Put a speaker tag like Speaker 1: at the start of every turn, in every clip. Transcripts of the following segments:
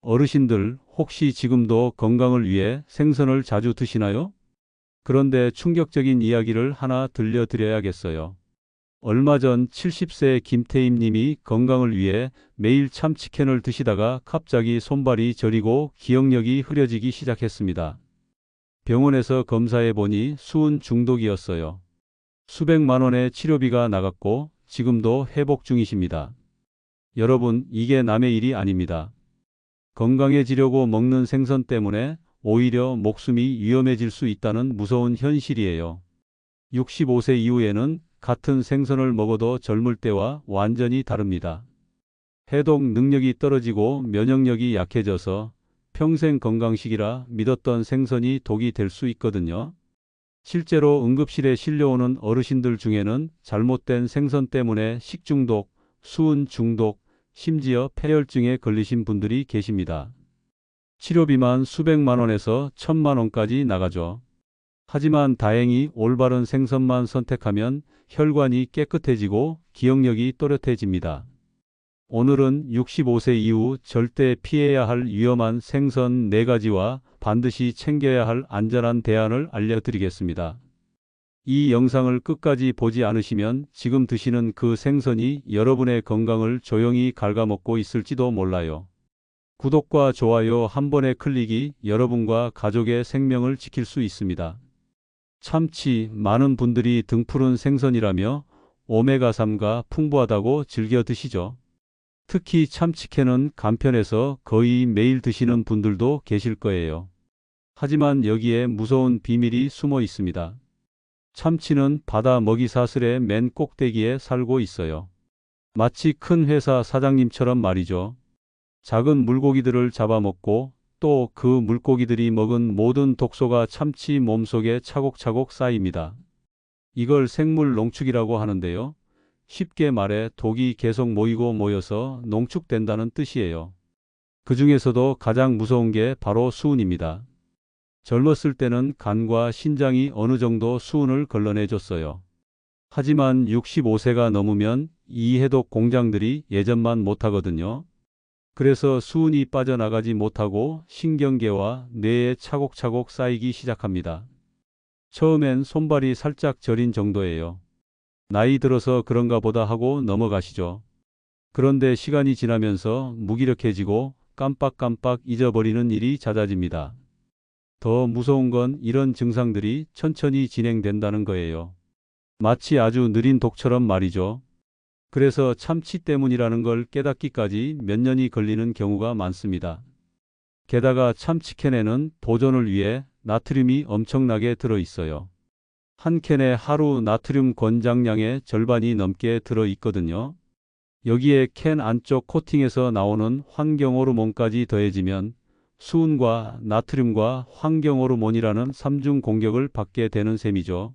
Speaker 1: 어르신들 혹시 지금도 건강을 위해 생선을 자주 드시나요? 그런데 충격적인 이야기를 하나 들려드려야겠어요. 얼마 전 70세 김태임 님이 건강을 위해 매일 참치캔을 드시다가 갑자기 손발이 저리고 기억력이 흐려지기 시작했습니다. 병원에서 검사해 보니 수은 중독이었어요. 수백만 원의 치료비가 나갔고 지금도 회복 중이십니다. 여러분, 이게 남의 일이 아닙니다. 건강해지려고 먹는 생선 때문에 오히려 목숨이 위험해질 수 있다는 무서운 현실이에요. 65세 이후에는 같은 생선을 먹어도 젊을 때와 완전히 다릅니다. 해독 능력이 떨어지고 면역력이 약해져서 평생 건강식이라 믿었던 생선이 독이 될 수 있거든요. 실제로 응급실에 실려오는 어르신들 중에는 잘못된 생선 때문에 식중독, 수은 중독, 심지어 폐혈증에 걸리신 분들이 계십니다. 치료비만 수백만 원에서 천만 원까지 나가죠. 하지만 다행히 올바른 생선만 선택하면 혈관이 깨끗해지고 기억력이 또렷해집니다. 오늘은 65세 이후 절대 피해야 할 위험한 생선 4가지와 반드시 챙겨야 할 안전한 대안을 알려드리겠습니다. 이 영상을 끝까지 보지 않으시면 지금 드시는 그 생선이 여러분의 건강을 조용히 갉아먹고 있을지도 몰라요. 구독과 좋아요 한 번의 클릭이 여러분과 가족의 생명을 지킬 수 있습니다. 참치, 많은 분들이 등푸른 생선이라며 오메가3가 풍부하다고 즐겨 드시죠. 특히 참치캔은 간편해서 거의 매일 드시는 분들도 계실 거예요. 하지만 여기에 무서운 비밀이 숨어 있습니다. 참치는 바다 먹이사슬의 맨 꼭대기에 살고 있어요. 마치 큰 회사 사장님처럼 말이죠. 작은 물고기들을 잡아먹고 또 그 물고기들이 먹은 모든 독소가 참치 몸속에 차곡차곡 쌓입니다. 이걸 생물 농축이라고 하는데요. 쉽게 말해 독이 계속 모이고 모여서 농축된다는 뜻이에요. 그 중에서도 가장 무서운 게 바로 수은입니다. 젊었을 때는 간과 신장이 어느 정도 수은을 걸러내줬어요. 하지만 65세가 넘으면 이 해독 공장들이 예전만 못하거든요. 그래서 수은이 빠져나가지 못하고 신경계와 뇌에 차곡차곡 쌓이기 시작합니다. 처음엔 손발이 살짝 저린 정도예요. 나이 들어서 그런가 보다 하고 넘어가시죠. 그런데 시간이 지나면서 무기력해지고 깜빡깜빡 잊어버리는 일이 잦아집니다. 더 무서운 건 이런 증상들이 천천히 진행된다는 거예요. 마치 아주 느린 독처럼 말이죠. 그래서 참치 때문이라는 걸 깨닫기까지 몇 년이 걸리는 경우가 많습니다. 게다가 참치캔에는 보존을 위해 나트륨이 엄청나게 들어있어요. 한 캔에 하루 나트륨 권장량의 절반이 넘게 들어있거든요. 여기에 캔 안쪽 코팅에서 나오는 환경호르몬까지 더해지면 수은과 나트륨과 환경호르몬이라는 3중 공격을 받게 되는 셈이죠.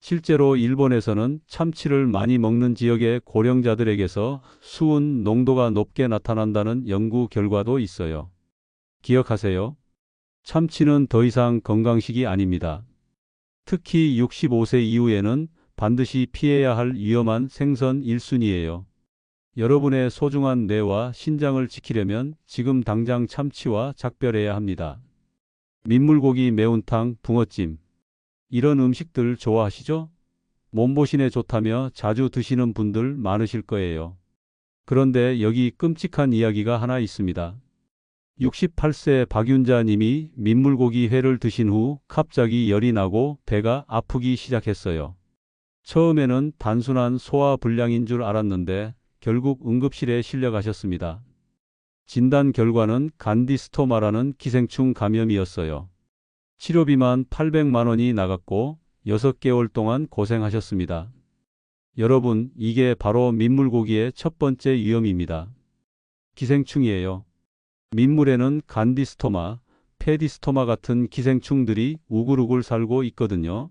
Speaker 1: 실제로 일본에서는 참치를 많이 먹는 지역의 고령자들에게서 수은 농도가 높게 나타난다는 연구 결과도 있어요. 기억하세요. 참치는 더 이상 건강식이 아닙니다. 특히 65세 이후에는 반드시 피해야 할 위험한 생선 1순위예요. 여러분의 소중한 뇌와 신장을 지키려면 지금 당장 참치와 작별해야 합니다. 민물고기 매운탕, 붕어찜. 이런 음식들 좋아하시죠? 몸보신에 좋다며 자주 드시는 분들 많으실 거예요. 그런데 여기 끔찍한 이야기가 하나 있습니다. 68세 박윤자 님이 민물고기 회를 드신 후 갑자기 열이 나고 배가 아프기 시작했어요. 처음에는 단순한 소화불량인 줄 알았는데 결국 응급실에 실려가셨습니다. 진단 결과는 간디스토마라는 기생충 감염이었어요. 치료비만 800만 원이 나갔고 6개월 동안 고생하셨습니다. 여러분, 이게 바로 민물고기의 첫 번째 위험입니다. 기생충이에요. 민물에는 간디스토마, 페디스토마 같은 기생충들이 우글우글 살고 있거든요.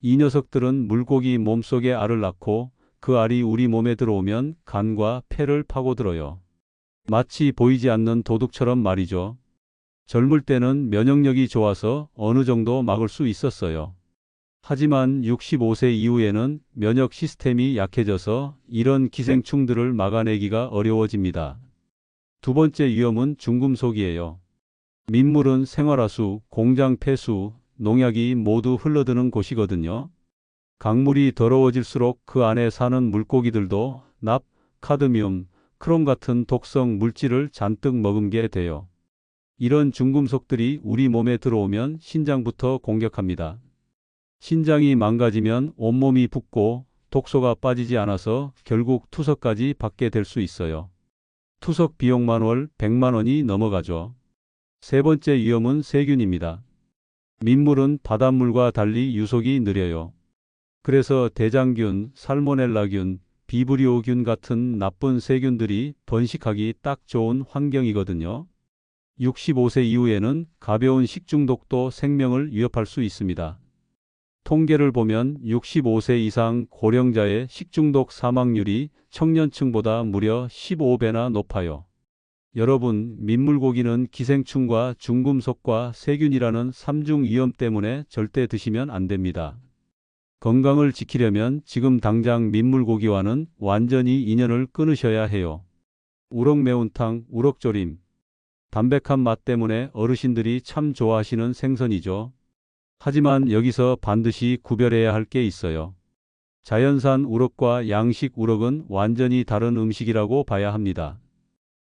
Speaker 1: 이 녀석들은 물고기 몸속에 알을 낳고 그 알이 우리 몸에 들어오면 간과 폐를 파고들어요. 마치 보이지 않는 도둑처럼 말이죠. 젊을 때는 면역력이 좋아서 어느 정도 막을 수 있었어요. 하지만 65세 이후에는 면역 시스템이 약해져서 이런 기생충들을 막아내기가 어려워집니다. 두 번째 위험은 중금속이에요. 민물은 생활하수, 공장 폐수, 농약이 모두 흘러드는 곳이거든요. 강물이 더러워질수록 그 안에 사는 물고기들도 납, 카드뮴, 크롬 같은 독성 물질을 잔뜩 머금게 돼요. 이런 중금속들이 우리 몸에 들어오면 신장부터 공격합니다. 신장이 망가지면 온몸이 붓고 독소가 빠지지 않아서 결국 투석까지 받게 될 수 있어요. 투석 비용만 월 100만 원이 넘어가죠. 세 번째 위험은 세균입니다. 민물은 바닷물과 달리 유속이 느려요. 그래서 대장균, 살모넬라균, 비브리오균 같은 나쁜 세균들이 번식하기 딱 좋은 환경이거든요. 65세 이후에는 가벼운 식중독도 생명을 위협할 수 있습니다. 통계를 보면 65세 이상 고령자의 식중독 사망률이 청년층보다 무려 15배나 높아요. 여러분, 민물고기는 기생충과 중금속과 세균이라는 삼중 위험 때문에 절대 드시면 안 됩니다. 건강을 지키려면 지금 당장 민물고기와는 완전히 인연을 끊으셔야 해요. 우럭 매운탕, 우럭조림. 담백한 맛 때문에 어르신들이 참 좋아하시는 생선이죠. 하지만 여기서 반드시 구별해야 할 게 있어요. 자연산 우럭과 양식 우럭은 완전히 다른 음식이라고 봐야 합니다.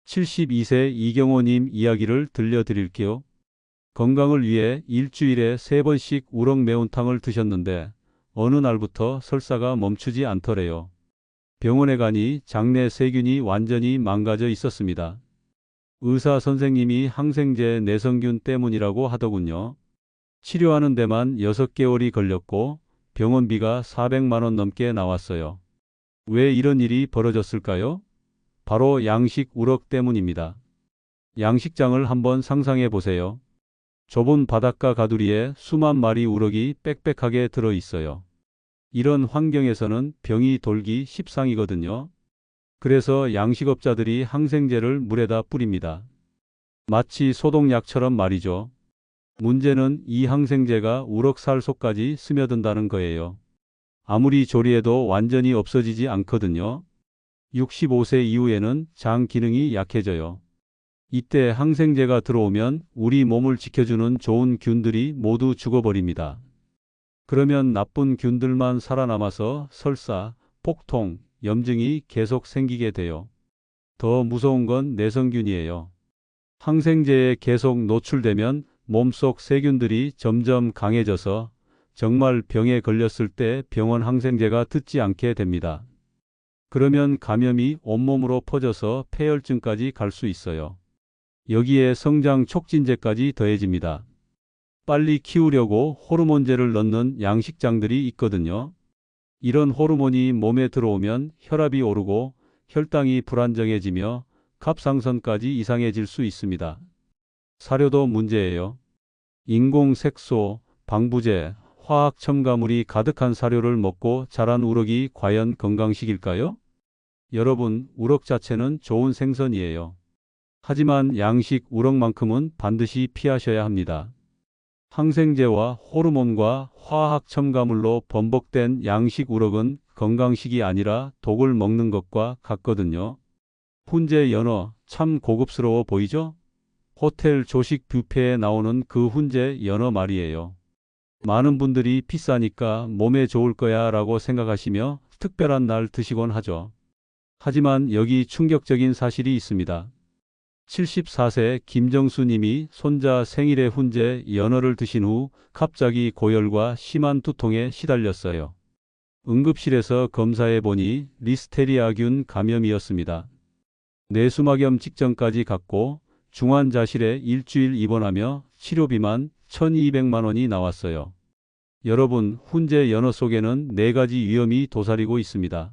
Speaker 1: 72세 이경호님 이야기를 들려드릴게요. 건강을 위해 일주일에 3번씩 우럭 매운탕을 드셨는데 어느 날부터 설사가 멈추지 않더래요. 병원에 가니 장내 세균이 완전히 망가져 있었습니다. 의사 선생님이 항생제 내성균 때문이라고 하더군요. 치료하는 데만 6개월이 걸렸고 병원비가 400만 원 넘게 나왔어요. 왜 이런 일이 벌어졌을까요? 바로 양식 우럭 때문입니다. 양식장을 한번 상상해 보세요. 좁은 바닷가 가두리에 수만 마리 우럭이 빽빽하게 들어 있어요. 이런 환경에서는 병이 돌기 십상이거든요. 그래서 양식업자들이 항생제를 물에다 뿌립니다. 마치 소독약처럼 말이죠. 문제는 이 항생제가 우럭살 속까지 스며든다는 거예요. 아무리 조리해도 완전히 없어지지 않거든요. 65세 이후에는 장 기능이 약해져요. 이때 항생제가 들어오면 우리 몸을 지켜주는 좋은 균들이 모두 죽어버립니다. 그러면 나쁜 균들만 살아남아서 설사, 복통, 염증이 계속 생기게 돼요. 더 무서운 건 내성균이에요. 항생제에 계속 노출되면 몸속 세균들이 점점 강해져서 정말 병에 걸렸을 때 병원 항생제가 듣지 않게 됩니다. 그러면 감염이 온몸으로 퍼져서 폐혈증까지 갈 수 있어요. 여기에 성장 촉진제까지 더해집니다. 빨리 키우려고 호르몬제를 넣는 양식장들이 있거든요. 이런 호르몬이 몸에 들어오면 혈압이 오르고 혈당이 불안정해지며 갑상선까지 이상해질 수 있습니다. 사료도 문제예요. 인공색소, 방부제, 화학 첨가물이 가득한 사료를 먹고 자란 우럭이 과연 건강식일까요? 여러분, 우럭 자체는 좋은 생선이에요. 하지만 양식 우럭만큼은 반드시 피하셔야 합니다. 항생제와 호르몬과 화학 첨가물로 번복된 양식 우럭은 건강식이 아니라 독을 먹는 것과 같거든요. 훈제 연어, 참 고급스러워 보이죠? 호텔 조식 뷔페에 나오는 그 훈제 연어 말이에요. 많은 분들이 비싸니까 몸에 좋을 거야 라고 생각하시며 특별한 날 드시곤 하죠. 하지만 여기 충격적인 사실이 있습니다. 74세 김정수 님이 손자 생일에 훈제 연어를 드신 후 갑자기 고열과 심한 두통에 시달렸어요. 응급실에서 검사해 보니 리스테리아균 감염이었습니다. 뇌수막염 직전까지 갔고 중환자실에 일주일 입원하며 치료비만 1,200만 원이 나왔어요. 여러분, 훈제 연어 속에는 4가지 위험이 도사리고 있습니다.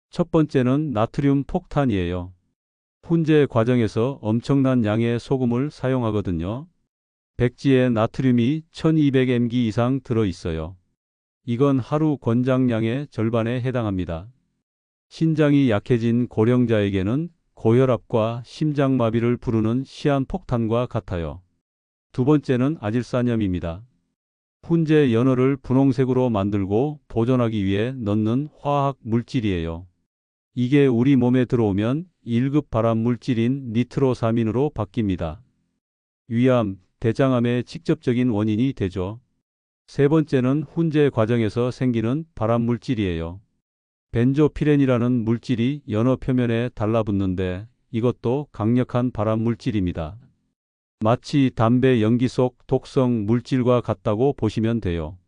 Speaker 1: 첫 번째는 나트륨 폭탄이에요. 훈제 과정에서 엄청난 양의 소금을 사용하거든요. 백지에 나트륨이 1200mg 이상 들어있어요. 이건 하루 권장량의 절반에 해당합니다. 신장이 약해진 고령자에게는 고혈압과 심장마비를 부르는 시한폭탄과 같아요. 두 번째는 아질산염입니다. 훈제 연어를 분홍색으로 만들고 보존하기 위해 넣는 화학 물질이에요. 이게 우리 몸에 들어오면 1급 발암 물질인 니트로사민으로 바뀝니다. 위암, 대장암의 직접적인 원인이 되죠. 세 번째는 훈제 과정에서 생기는 발암 물질이에요. 벤조피렌이라는 물질이 연어 표면에 달라붙는데 이것도 강력한 발암 물질입니다. 마치 담배 연기 속 독성 물질과 같다고 보시면 돼요.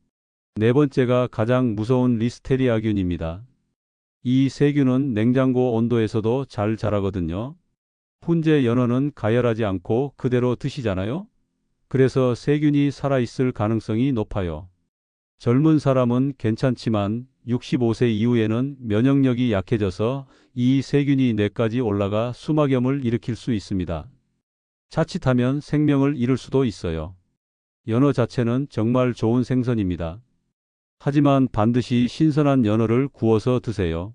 Speaker 1: 네 번째가 가장 무서운 리스테리아균입니다. 이 세균은 냉장고 온도에서도 잘 자라거든요. 훈제 연어는 가열하지 않고 그대로 드시잖아요. 그래서 세균이 살아있을 가능성이 높아요. 젊은 사람은 괜찮지만 65세 이후에는 면역력이 약해져서 이 세균이 뇌까지 올라가 수막염을 일으킬 수 있습니다. 자칫하면 생명을 잃을 수도 있어요. 연어 자체는 정말 좋은 생선입니다. 하지만 반드시 신선한 연어를 구워서 드세요.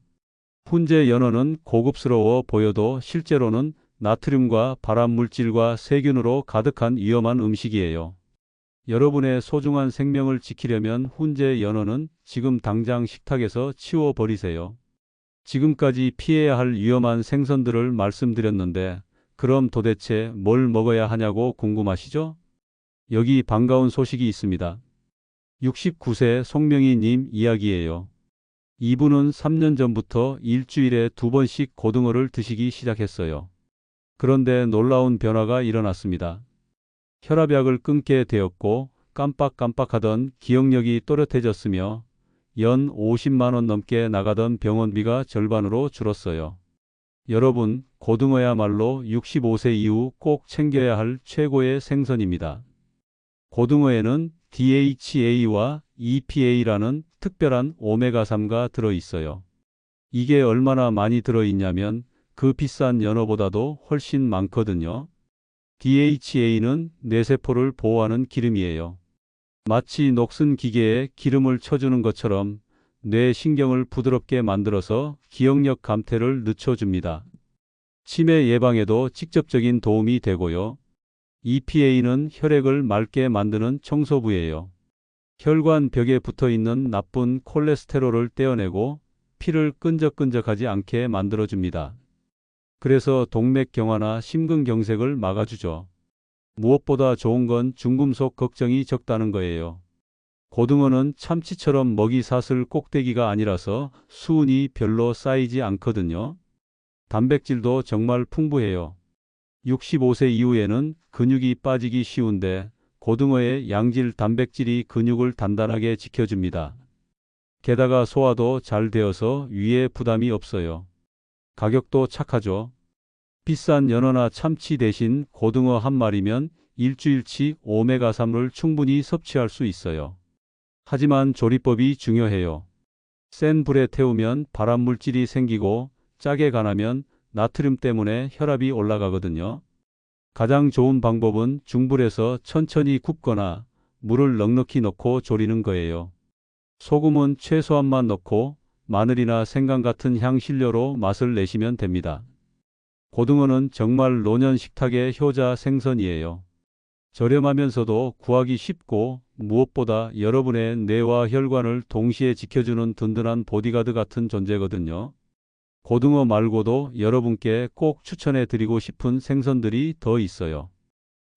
Speaker 1: 훈제 연어는 고급스러워 보여도 실제로는 나트륨과 발암 물질과 세균으로 가득한 위험한 음식이에요. 여러분의 소중한 생명을 지키려면 훈제 연어는 지금 당장 식탁에서 치워버리세요. 지금까지 피해야 할 위험한 생선들을 말씀드렸는데 그럼 도대체 뭘 먹어야 하냐고 궁금하시죠? 여기 반가운 소식이 있습니다. 69세 송명희 님 이야기예요. 이분은 3년 전부터 일주일에 2번씩 고등어를 드시기 시작했어요. 그런데 놀라운 변화가 일어났습니다. 혈압약을 끊게 되었고 깜빡깜빡하던 기억력이 또렷해졌으며 연 50만 원 넘게 나가던 병원비가 절반으로 줄었어요. 여러분, 고등어야말로 65세 이후 꼭 챙겨야 할 최고의 생선입니다. 고등어에는 DHA와 EPA라는 특별한 오메가3가 들어있어요. 이게 얼마나 많이 들어있냐면 그 비싼 연어보다도 훨씬 많거든요. DHA는 뇌세포를 보호하는 기름이에요. 마치 녹슨 기계에 기름을 쳐주는 것처럼 뇌 신경을 부드럽게 만들어서 기억력 감퇴를 늦춰줍니다. 치매 예방에도 직접적인 도움이 되고요. EPA는 혈액을 맑게 만드는 청소부예요. 혈관 벽에 붙어있는 나쁜 콜레스테롤을 떼어내고 피를 끈적끈적하지 않게 만들어줍니다. 그래서 동맥경화나 심근경색을 막아주죠. 무엇보다 좋은 건 중금속 걱정이 적다는 거예요. 고등어는 참치처럼 먹이 사슬 꼭대기가 아니라서 수은이 별로 쌓이지 않거든요. 단백질도 정말 풍부해요. 65세 이후에는 근육이 빠지기 쉬운데 고등어의 양질 단백질이 근육을 단단하게 지켜줍니다. 게다가 소화도 잘 되어서 위에 부담이 없어요. 가격도 착하죠. 비싼 연어나 참치 대신 고등어 한 마리면 일주일치 오메가3을 충분히 섭취할 수 있어요. 하지만 조리법이 중요해요. 센 불에 태우면 발암물질이 생기고 짜게 간하면 나트륨 때문에 혈압이 올라가거든요. 가장 좋은 방법은 중불에서 천천히 굽거나 물을 넉넉히 넣고 조리는 거예요. 소금은 최소한만 넣고 마늘이나 생강 같은 향신료로 맛을 내시면 됩니다. 고등어는 정말 노년 식탁의 효자 생선이에요. 저렴하면서도 구하기 쉽고 무엇보다 여러분의 뇌와 혈관을 동시에 지켜주는 든든한 보디가드 같은 존재거든요. 고등어 말고도 여러분께 꼭 추천해 드리고 싶은 생선들이 더 있어요.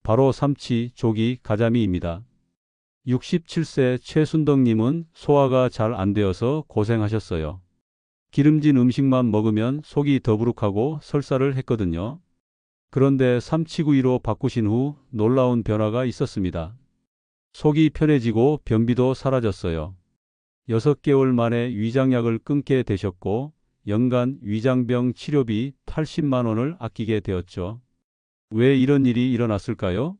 Speaker 1: 바로 삼치, 조기, 가자미입니다. 67세 최순덕님은 소화가 잘 안 되어서 고생하셨어요. 기름진 음식만 먹으면 속이 더부룩하고 설사를 했거든요. 그런데 삼치구이로 바꾸신 후 놀라운 변화가 있었습니다. 속이 편해지고 변비도 사라졌어요. 6개월 만에 위장약을 끊게 되셨고 연간 위장병 치료비 80만 원을 아끼게 되었죠. 왜 이런 일이 일어났을까요?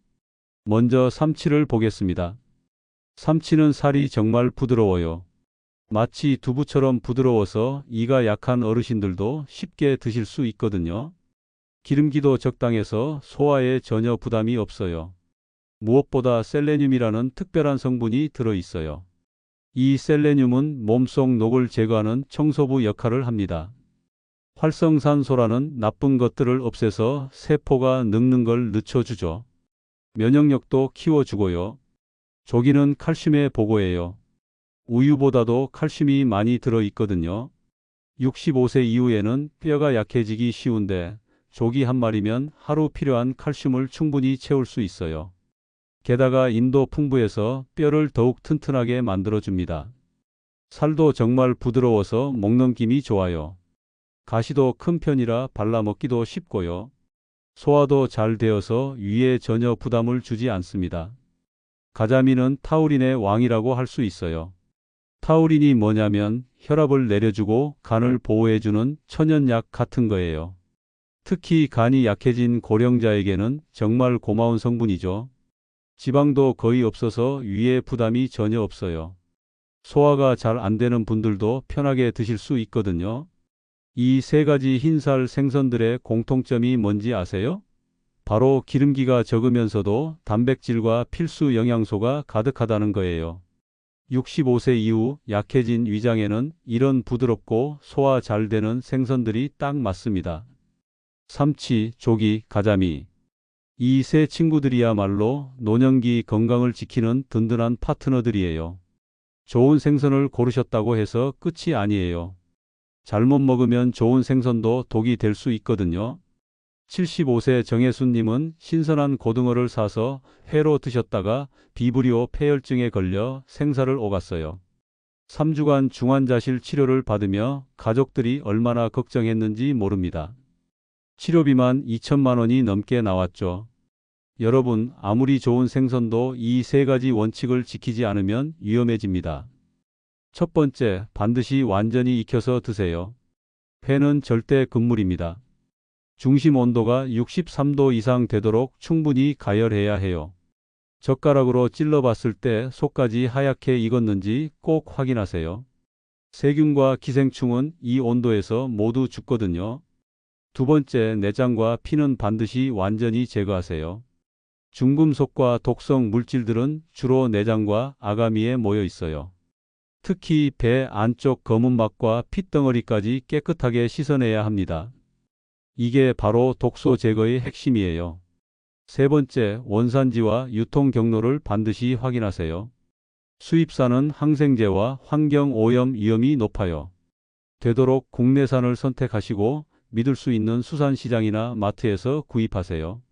Speaker 1: 먼저 삼치를 보겠습니다. 삼치는 살이 정말 부드러워요. 마치 두부처럼 부드러워서 이가 약한 어르신들도 쉽게 드실 수 있거든요. 기름기도 적당해서 소화에 전혀 부담이 없어요. 무엇보다 셀레늄이라는 특별한 성분이 들어있어요. 이 셀레늄은 몸속 녹을 제거하는 청소부 역할을 합니다. 활성산소라는 나쁜 것들을 없애서 세포가 늙는 걸 늦춰주죠. 면역력도 키워주고요. 조기는 칼슘의 보고예요. 우유보다도 칼슘이 많이 들어있거든요. 65세 이후에는 뼈가 약해지기 쉬운데 조기 한 마리면 하루 필요한 칼슘을 충분히 채울 수 있어요. 게다가 인도 풍부해서 뼈를 더욱 튼튼하게 만들어줍니다. 살도 정말 부드러워서 목넘김이 좋아요. 가시도 큰 편이라 발라먹기도 쉽고요. 소화도 잘 되어서 위에 전혀 부담을 주지 않습니다. 가자미는 타우린의 왕이라고 할 수 있어요. 타우린이 뭐냐면 혈압을 내려주고 간을 보호해주는 천연약 같은 거예요. 특히 간이 약해진 고령자에게는 정말 고마운 성분이죠. 지방도 거의 없어서 위에 부담이 전혀 없어요. 소화가 잘 안 되는 분들도 편하게 드실 수 있거든요. 이 세 가지 흰살 생선들의 공통점이 뭔지 아세요? 바로 기름기가 적으면서도 단백질과 필수 영양소가 가득하다는 거예요. 65세 이후 약해진 위장에는 이런 부드럽고 소화 잘 되는 생선들이 딱 맞습니다. 삼치, 조기, 가자미. 이 세 친구들이야말로 노년기 건강을 지키는 든든한 파트너들이에요. 좋은 생선을 고르셨다고 해서 끝이 아니에요. 잘못 먹으면 좋은 생선도 독이 될 수 있거든요. 75세 정혜순님은 신선한 고등어를 사서 회로 드셨다가 비브리오 폐혈증에 걸려 생사를 오갔어요. 3주간 중환자실 치료를 받으며 가족들이 얼마나 걱정했는지 모릅니다. 치료비만 2천만 원이 넘게 나왔죠. 여러분, 아무리 좋은 생선도 이 세 가지 원칙을 지키지 않으면 위험해집니다. 첫 번째, 반드시 완전히 익혀서 드세요. 회는 절대 금물입니다. 중심 온도가 63도 이상 되도록 충분히 가열해야 해요. 젓가락으로 찔러봤을 때 속까지 하얗게 익었는지 꼭 확인하세요. 세균과 기생충은 이 온도에서 모두 죽거든요. 두 번째, 내장과 피는 반드시 완전히 제거하세요. 중금속과 독성 물질들은 주로 내장과 아가미에 모여 있어요. 특히 배 안쪽 검은 막과 핏덩어리까지 깨끗하게 씻어내야 합니다. 이게 바로 독소 제거의 핵심이에요. 세 번째, 원산지와 유통 경로를 반드시 확인하세요. 수입산은 항생제와 환경 오염 위험이 높아요. 되도록 국내산을 선택하시고 믿을 수 있는 수산시장이나 마트에서 구입하세요.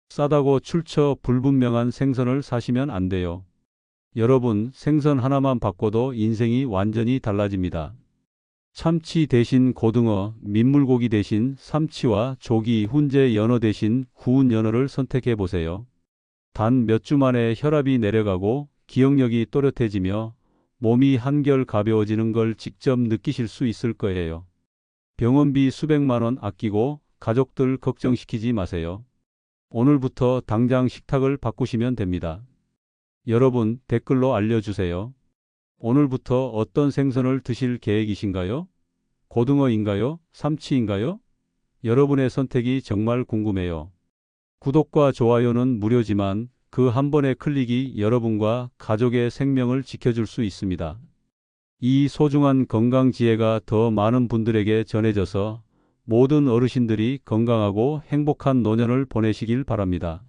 Speaker 1: 싸다고 출처 불분명한 생선을 사시면 안 돼요. 여러분, 생선 하나만 바꿔도 인생이 완전히 달라집니다. 참치 대신 고등어, 민물고기 대신 삼치와 조기, 훈제 연어 대신 구운 연어를 선택해 보세요. 단 몇 주 만에 혈압이 내려가고 기억력이 또렷해지며 몸이 한결 가벼워지는 걸 직접 느끼실 수 있을 거예요. 병원비 수백만 원 아끼고 가족들 걱정시키지 마세요. 오늘부터 당장 식탁을 바꾸시면 됩니다. 여러분, 댓글로 알려주세요. 오늘부터 어떤 생선을 드실 계획이신가요? 고등어인가요? 삼치인가요? 여러분의 선택이 정말 궁금해요. 구독과 좋아요는 무료지만 그 한 번의 클릭이 여러분과 가족의 생명을 지켜줄 수 있습니다. 이 소중한 건강 지혜가 더 많은 분들에게 전해져서 모든 어르신들이 건강하고 행복한 노년을 보내시길 바랍니다.